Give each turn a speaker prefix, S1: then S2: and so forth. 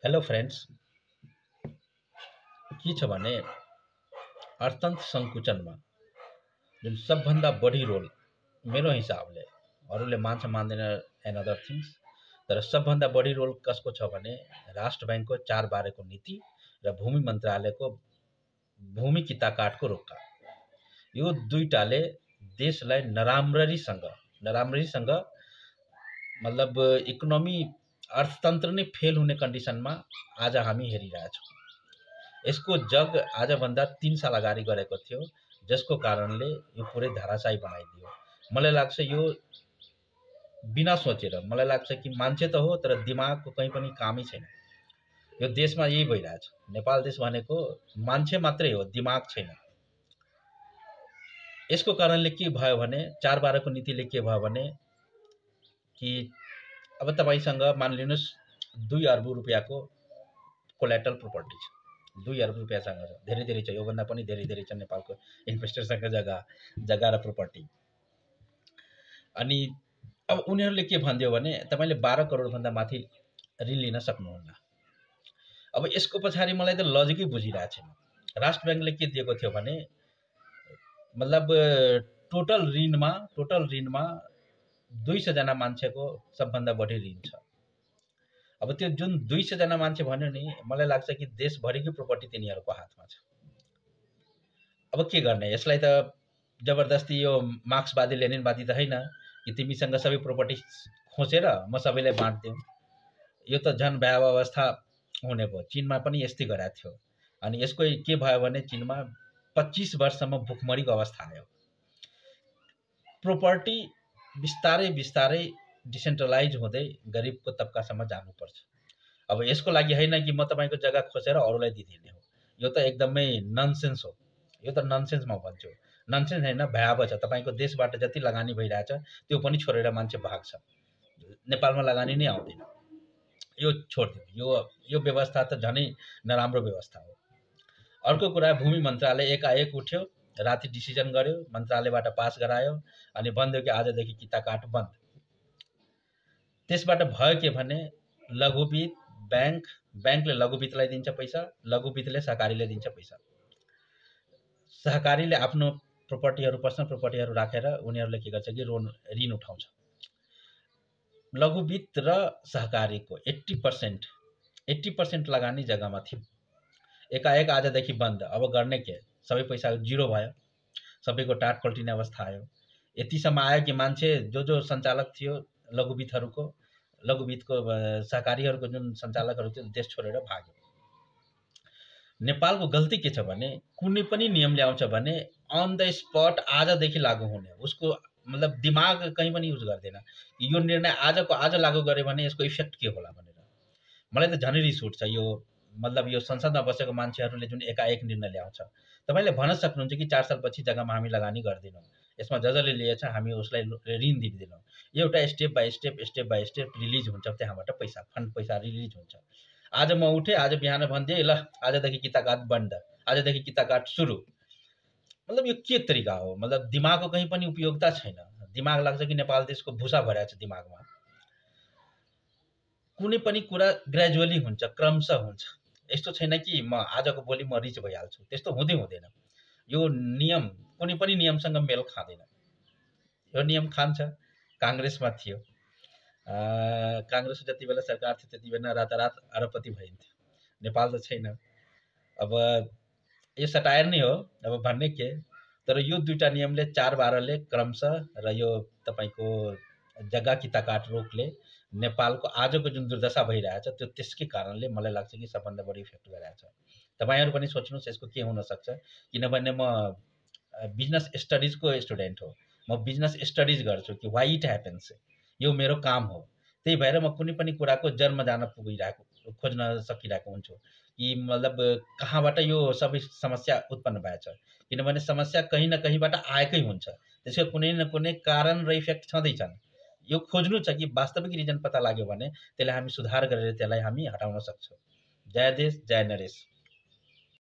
S1: Hello friends, के छ भने अर्थतन्त्र संकुचनमा जुन सबभन्दा बढी रोल मेरो हिसाबले अरूले मान्छ मान्दैन एन्ड अदर थिङ्स, तर सबभन्दा बढी रोल कसको छ भने राष्ट्र बैंकको 4/12 को नीति र भूमि मन्त्रालयको भूमि किताकाटको रोक्का। यो दुईटाले देशलाई नराम्ररीसँग मतलब इकोनोमी अर्थतन्त्र नै फेल हुने कन्डिसनमा आज हामी हेरिरहेछौँ। यसको जग आजभन्दा 3 साल अगाडि गरेको थियो, जसको कारणले यो पुरै धराशायी बनाइदियो। मलाई लाग्छ यो बिना सोचेर, मलाई लाग्छ कि मान्छे त हो तर दिमागको कहीँ पनि कामै छैन। यो देशमा यही भइरहेछ। नेपाल देश भनेको मान्छे मात्रै हो, दिमाग छैन। यसको कारणले के भयो भने 4/12 को नीतिले के भयो भने कि अब तपाईसँग मानिलिनुस् 2 अर्ब रुपैयाँको कोल्याटरल प्रोपर्टी छ, 2 अर्ब रुपैयाँसँग छ, धेरै छ, योभन्दा पनि धेरै छ नेपालको इन्भेस्टरसँग जग्गा र प्रोपर्टी। अनि अब उनीहरूले के भन्दियो भने तपाईले 12 करोड भन्दा माथि ऋण लिन सक्नुहुन्न। अब यसको पछाडि मलाई त लजिकै बुझिरहेको छैन। राष्ट्र बैंकले के दिएको थियो भने मतलब टोटल ऋणमा 200 जना मान्छेको सबभन्दा बढी ऋण छ। अब त्यो जुन 200 जना मान्छे भन्यो नि, मलाई लाग्छ कि देशभरिकै प्रोपर्टी तिनीहरूको हातमा छ। अब के गर्ने? यसलाई त जबरजस्ती यो मार्क्सवादी लेनिनवादी त हैन कि तिमीसँग सबै प्रोपर्टी खोसेर म सबैलाई बाँड्दिउँ। यो त झन् भयावह अवस्था हुने भयो। चीनमा पनि यस्तै गरेको थियो। अनि यसको के भयो भने चीनमा 25 वर्षसम्म भुखमरीको अवस्था आयो। प्रोपर्टी बिस्तारै डिसेन्ट्रलाइज हुँदै गरिबको तबकासम्म जानुपर्छ। अब यसको लागि हैन कि म तपाईको जग्गा खोसेर अरूलाई दिदिने हो। यो त एकदमै ननसेन्स हो। यो त ननसेन्स म भन्छु। ननसेन्स हैन, भयावह छ। तपाईको देशबाट जति लगानी भइरहेछ त्यो पनि छोडेर मान्छे भाग्छ। नेपालमा लगानी नै आउँदैन। यो छोड्दियो। यो व्यवस्था त झनै नराम्रो व्यवस्था हो। अर्को कुरा, भूमि मन्त्रालय एकाएक उठ्यो, राति डिसिजन गर्यो, मन्त्रालयबाट पास गरायो अनि भन्दियो कि आजदेखि किताकाट बन्द। त्यसबाट भयो के भने लघुवित्त बैंकले लघुवित्तलाई दिन्छ पैसा, लघुवित्तले सहकारीले दिन्छ पैसा। सहकारीले आफ्नो प्रोपर्टीहरु, पर्सनल प्रोपर्टीहरु राखेर उनीहरुले के गर्छ कि ऋण उठाउँछ। लघुवित्त र सहकारीको 80% लगानी जग्गामा थियो। एकाएक आजदेखि बन्द। अब गर्ने के? सबै पैसा जिरो भयो। सबैको टाट पल्टिने अवस्था आयो। यतिसम्म आयो कि मान्छे जो सञ्चालक थियो लघुवित्तको सहकारीहरुको जुन सञ्चालकहरु थियो देश छोडेर भाग्यो। नेपालको गल्ती के छ भने कुनै पनि नियम ल्याउँछ भने अन द स्पट आजदेखि लागू हुने। उसको मतलब दिमाग कहीँ पनि युज गर्दैन। यो निर्णय आजको आज लागू गरे भने यसको इफेक्ट के होला भनेर। मलाई त झनै रिस उठ्छ। यो मतलब यो संसदमा बसेको मान्छेहरूले जुन एकाएक निर्णय ल्याउँछ। तपाईले भन्न सक्नुहुन्छ कि 4 सालपछि जग्गामा हामी लगानी गर्दैनौँ। यसमा जसले लिएछ हामी उसलाई ऋण दिदैनौँ। एउटा स्टेप बाइ स्टेप रिलिज हुन्छ, त्यहाँबाट फन्ड पैसा रिलिज हुन्छ। आज म उठे, आज बिहान भन्दिए ल आजदेखि किताकाट बन्द, आजदेखि किताकाट सुरु। मतलब यो के तरिका हो? मतलब दिमागको कहीँ पनि उपयोगिता छैन। दिमाग लाग्छ कि नेपाल देशको भुसा भरेको छ दिमागमा। कुनै पनि कुरा ग्रेजुअली हुन्छ, क्रमशः हुन्छ। यस्तो छैन कि म आजको भोलि म रिच भइहाल्छु। त्यस्तो हुँदैन। यो नियम कुनै पनि नियमसँग मेल खाँदैन। यो नियम खान्छ। कांग्रेसमा थियो। कांग्रेस जति बेला सरकार थियो त्यति बेला रातारात अरबपति भइन्थ्यो। नेपाल त छैन। अब यो सटायर नै हो। अब भन्ने के? तर यो दुईटा नियमले 4/12 ले क्रमशः र यो तपाईको जग्गा किताकाट रोकले नेपालको आजको जुन दुर्दशा भइरहेछ त्यो त्यसकै कारणले मलाई लाग्छ कि सबभन्दा बढी इफेक्ट गरेछ। तपाईहरु पनि सोच्नुस् यसको के हुन सक्छ। किनभने म बिजनेस स्टडीजको स्टुडेन्ट हो। म बिजनेस स्टडीज गर्छु कि व्हाई इट ह्यापन्स। यो मेरो काम हो। त्यही भएर म कुनै पनि कुराको जन्म जान पुगिरहेको खोज्न सकिरहेको हुन्छु कि मतलब कहाँबाट यो सबै समस्या उत्पन्न भएछ। किनभने समस्या कहीँ न कहीँबाट आएकै हुन्छ। त्यसको कुनै न कुनै कारण र इफेक्ट छँदैछन्। यो खोज्नु छ कि वास्तविक रिजन पत्ता लाग्यो भने त्यसलाई हामी सुधार गरेर त्यसलाई हामी हटाउन सक्छौँ। जय देश, जय नरेश।